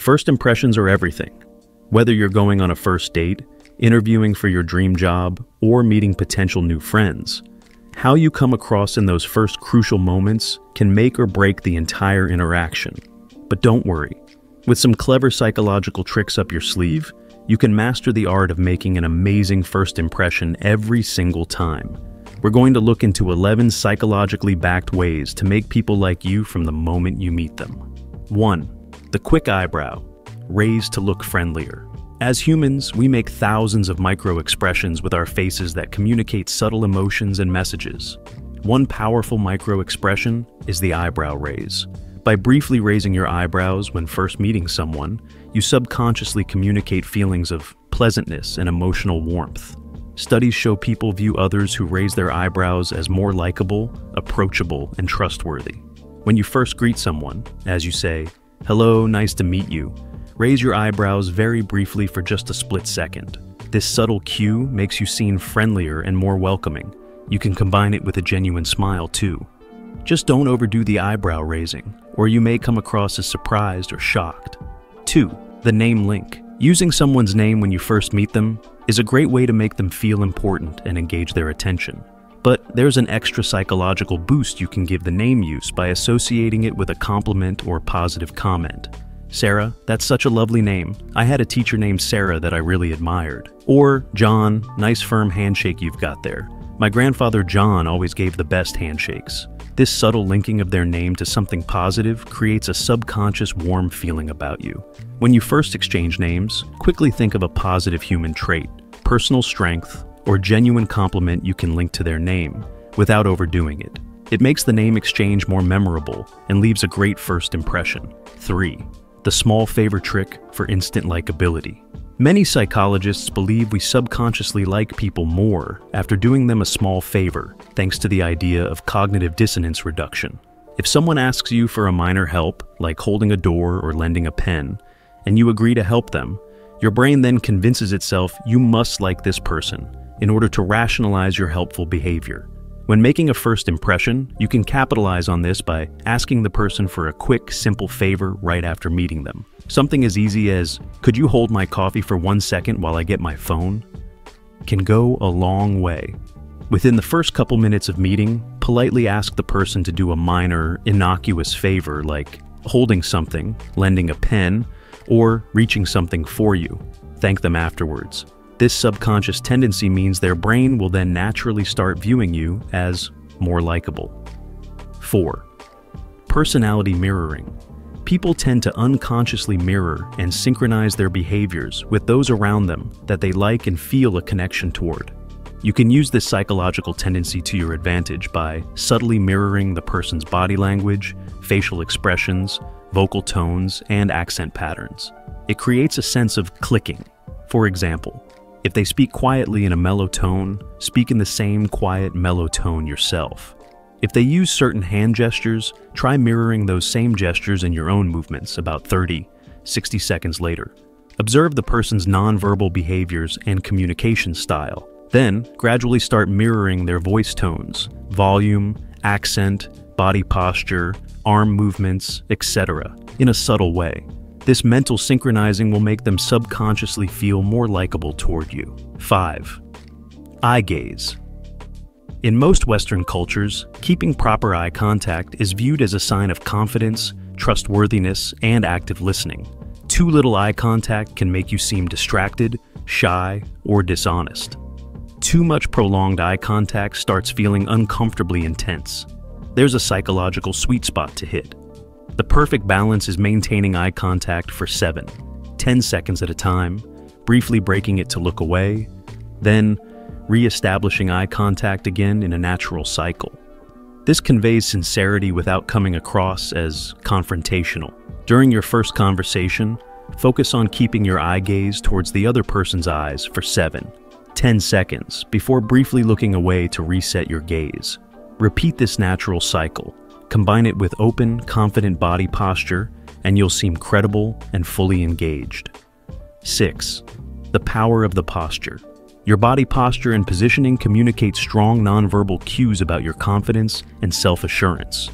First impressions are everything. Whether you're going on a first date, interviewing for your dream job, or meeting potential new friends, how you come across in those first crucial moments can make or break the entire interaction. But don't worry. With some clever psychological tricks up your sleeve, you can master the art of making an amazing first impression every single time. We're going to look into 11 psychologically backed ways to make people like you from the moment you meet them. 1. The quick eyebrow, raised to look friendlier. As humans, we make thousands of micro-expressions with our faces that communicate subtle emotions and messages. One powerful micro-expression is the eyebrow raise. By briefly raising your eyebrows when first meeting someone, you subconsciously communicate feelings of pleasantness and emotional warmth. Studies show people view others who raise their eyebrows as more likable, approachable, and trustworthy. When you first greet someone, as you say, "Hello, nice to meet you," raise your eyebrows very briefly for just a split second. This subtle cue makes you seem friendlier and more welcoming. You can combine it with a genuine smile too. Just don't overdo the eyebrow raising, or you may come across as surprised or shocked. 2. The name link. Using someone's name when you first meet them is a great way to make them feel important and engage their attention. But there's an extra psychological boost you can give the name use by associating it with a compliment or positive comment. "Sarah, that's such a lovely name. I had a teacher named Sarah that I really admired." Or, "John, nice firm handshake you've got there. My grandfather John always gave the best handshakes." This subtle linking of their name to something positive creates a subconscious warm feeling about you. When you first exchange names, quickly think of a positive human trait, personal strength, or genuine compliment you can link to their name, without overdoing it. It makes the name exchange more memorable and leaves a great first impression. 3. The small favor trick for instant likability. Many psychologists believe we subconsciously like people more after doing them a small favor, thanks to the idea of cognitive dissonance reduction. If someone asks you for a minor help, like holding a door or lending a pen, and you agree to help them, your brain then convinces itself you must like this person in order to rationalize your helpful behavior. When making a first impression, you can capitalize on this by asking the person for a quick, simple favor right after meeting them. Something as easy as, "Could you hold my coffee for 1 second while I get my phone?" can go a long way. Within the first couple minutes of meeting, politely ask the person to do a minor, innocuous favor like holding something, lending a pen, or reaching something for you. Thank them afterwards. This subconscious tendency means their brain will then naturally start viewing you as more likable. 4. Personality mirroring. People tend to unconsciously mirror and synchronize their behaviors with those around them that they like and feel a connection toward. You can use this psychological tendency to your advantage by subtly mirroring the person's body language, facial expressions, vocal tones, and accent patterns. It creates a sense of clicking. For example, if they speak quietly in a mellow tone, speak in the same quiet, mellow tone yourself. If they use certain hand gestures, try mirroring those same gestures in your own movements about 60 seconds later. Observe the person's nonverbal behaviors and communication style. Then, gradually start mirroring their voice tones, volume, accent, body posture, arm movements, etc. in a subtle way. This mental synchronizing will make them subconsciously feel more likable toward you. 5. Eye gaze. In most Western cultures, keeping proper eye contact is viewed as a sign of confidence, trustworthiness, and active listening. Too little eye contact can make you seem distracted, shy, or dishonest. Too much prolonged eye contact starts feeling uncomfortably intense. There's a psychological sweet spot to hit. The perfect balance is maintaining eye contact for 7-10 seconds at a time, briefly breaking it to look away, then re-establishing eye contact again in a natural cycle. This conveys sincerity without coming across as confrontational. During your first conversation, focus on keeping your eye gaze towards the other person's eyes for 7-10 seconds before briefly looking away to reset your gaze. Repeat this natural cycle. Combine it with open, confident body posture, and you'll seem credible and fully engaged. 6. The power of the posture. Your body posture and positioning communicate strong nonverbal cues about your confidence and self-assurance.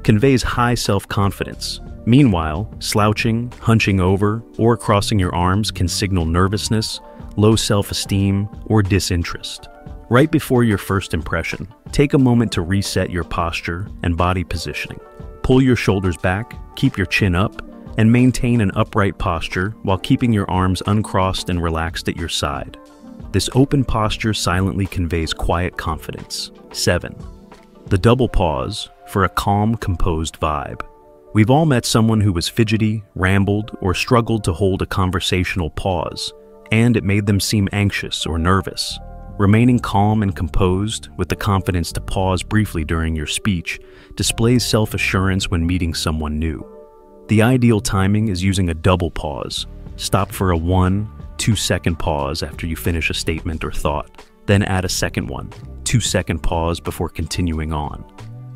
conveys high self-confidence. Meanwhile, slouching, hunching over, or crossing your arms can signal nervousness, low self-esteem, or disinterest. Right before your first impression, take a moment to reset your posture and body positioning. Pull your shoulders back, keep your chin up, and maintain an upright posture while keeping your arms uncrossed and relaxed at your side. This open posture silently conveys quiet confidence. 7. The double pause for a calm, composed vibe. We've all met someone who was fidgety, rambled, or struggled to hold a conversational pause, and it made them seem anxious or nervous. Remaining calm and composed, with the confidence to pause briefly during your speech, displays self-assurance when meeting someone new. The ideal timing is using a double pause. Stop for a 1-2-second pause after you finish a statement or thought, then add a second 1-2-second pause before continuing on.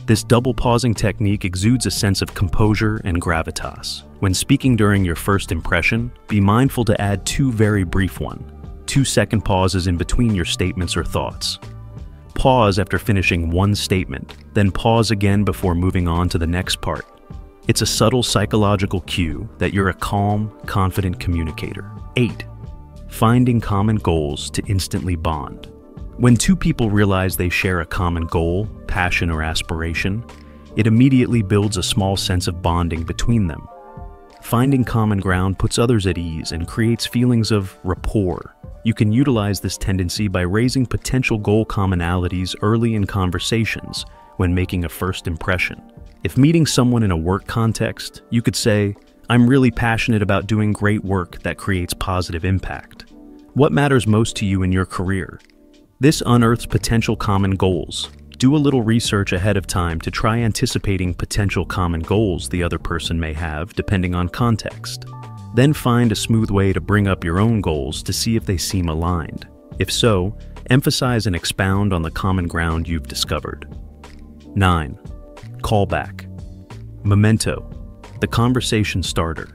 This double pausing technique exudes a sense of composure and gravitas. When speaking during your first impression, be mindful to add 2 very brief 1-2-second pauses in between your statements or thoughts. Pause after finishing one statement, then pause again before moving on to the next part. It's a subtle psychological cue that you're a calm, confident communicator. 8. Finding common goals to instantly bond. When two people realize they share a common goal, passion, or aspiration, it immediately builds a small sense of bonding between them. Finding common ground puts others at ease and creates feelings of rapport. You can utilize this tendency by raising potential goal commonalities early in conversations when making a first impression. If meeting someone in a work context, you could say, "I'm really passionate about doing great work that creates positive impact." What matters most to you in your career? This unearths potential common goals. Do a little research ahead of time to try anticipating potential common goals the other person may have, depending on context. Then find a smooth way to bring up your own goals to see if they seem aligned. If so, emphasize and expound on the common ground you've discovered. 9. Callback Momento, the conversation starter.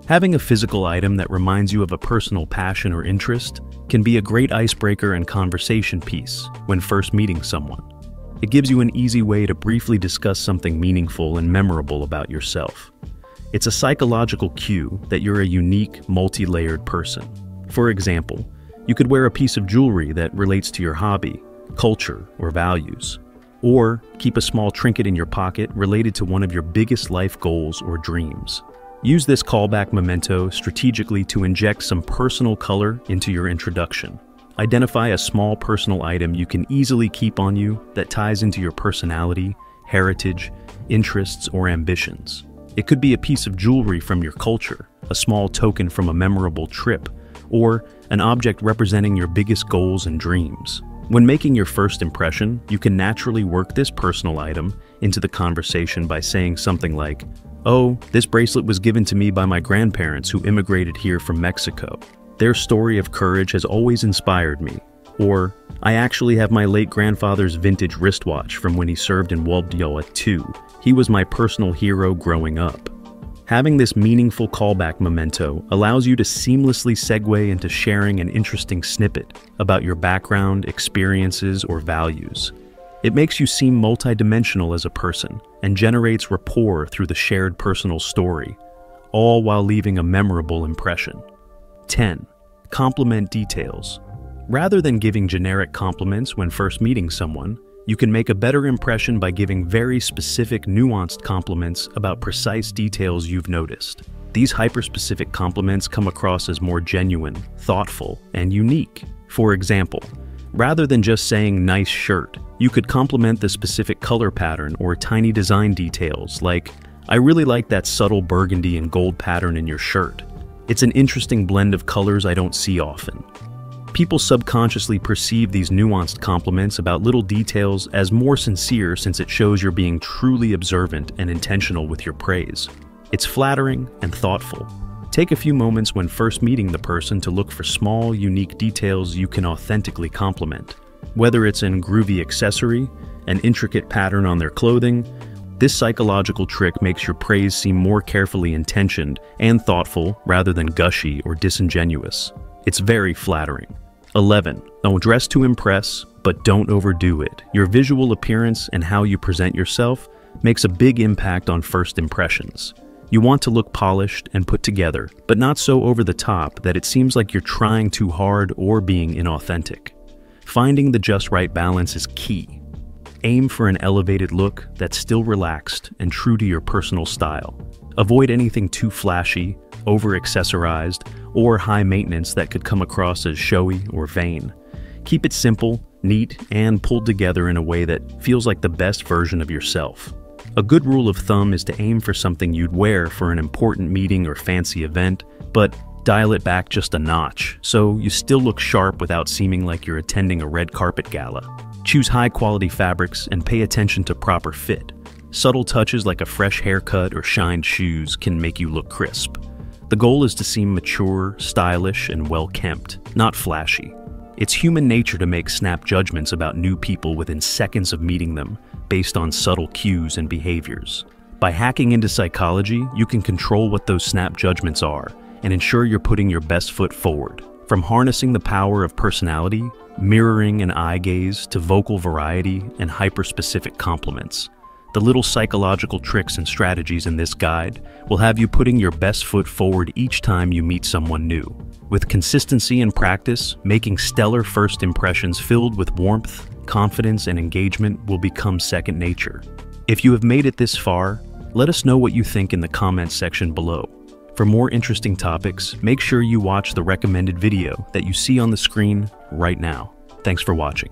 Having a physical item that reminds you of a personal passion or interest can be a great icebreaker and conversation piece when first meeting someone. It gives you an easy way to briefly discuss something meaningful and memorable about yourself. It's a psychological cue that you're a unique, multi-layered person. For example, you could wear a piece of jewelry that relates to your hobby, culture, or values. Or keep a small trinket in your pocket related to one of your biggest life goals or dreams. Use this callback memento strategically to inject some personal color into your introduction. Identify a small personal item you can easily keep on you that ties into your personality, heritage, interests, or ambitions. It could be a piece of jewelry from your culture, a small token from a memorable trip, or an object representing your biggest goals and dreams. When making your first impression, you can naturally work this personal item into the conversation by saying something like, "Oh, this bracelet was given to me by my grandparents who immigrated here from Mexico. Their story of courage has always inspired me." Or, "I actually have my late grandfather's vintage wristwatch from when he served in World War II. He was my personal hero growing up." Having this meaningful callback memento allows you to seamlessly segue into sharing an interesting snippet about your background, experiences, or values. It makes you seem multidimensional as a person and generates rapport through the shared personal story, all while leaving a memorable impression. 10. Compliment details. Rather than giving generic compliments when first meeting someone, you can make a better impression by giving very specific, nuanced compliments about precise details you've noticed. These hyper-specific compliments come across as more genuine, thoughtful, and unique. For example, rather than just saying "nice shirt," you could compliment the specific color pattern or tiny design details like, "I really like that subtle burgundy and gold pattern in your shirt. It's an interesting blend of colors I don't see often." People subconsciously perceive these nuanced compliments about little details as more sincere since it shows you're being truly observant and intentional with your praise. It's flattering and thoughtful. Take a few moments when first meeting the person to look for small, unique details you can authentically compliment. Whether it's an groovy accessory, an intricate pattern on their clothing, this psychological trick makes your praise seem more carefully intentioned and thoughtful rather than gushy or disingenuous. It's very flattering. 11. Don't dress to impress, but don't overdo it. Your visual appearance and how you present yourself makes a big impact on first impressions. You want to look polished and put together, but not so over the top that it seems like you're trying too hard or being inauthentic. Finding the just right balance is key. Aim for an elevated look that's still relaxed and true to your personal style. Avoid anything too flashy, over-accessorized, or high maintenance that could come across as showy or vain. Keep it simple, neat, and pulled together in a way that feels like the best version of yourself. A good rule of thumb is to aim for something you'd wear for an important meeting or fancy event, but dial it back just a notch, so you still look sharp without seeming like you're attending a red carpet gala. Choose high-quality fabrics and pay attention to proper fit. Subtle touches like a fresh haircut or shined shoes can make you look crisp. The goal is to seem mature, stylish, and well-kempt, not flashy. It's human nature to make snap judgments about new people within seconds of meeting them, based on subtle cues and behaviors. By hacking into psychology, you can control what those snap judgments are and ensure you're putting your best foot forward. From harnessing the power of personality, mirroring an eye gaze, to vocal variety and hyper-specific compliments, the little psychological tricks and strategies in this guide will have you putting your best foot forward each time you meet someone new. With consistency and practice, making stellar first impressions filled with warmth, confidence, and engagement will become second nature. If you have made it this far, let us know what you think in the comments section below. For more interesting topics, make sure you watch the recommended video that you see on the screen right now. Thanks for watching.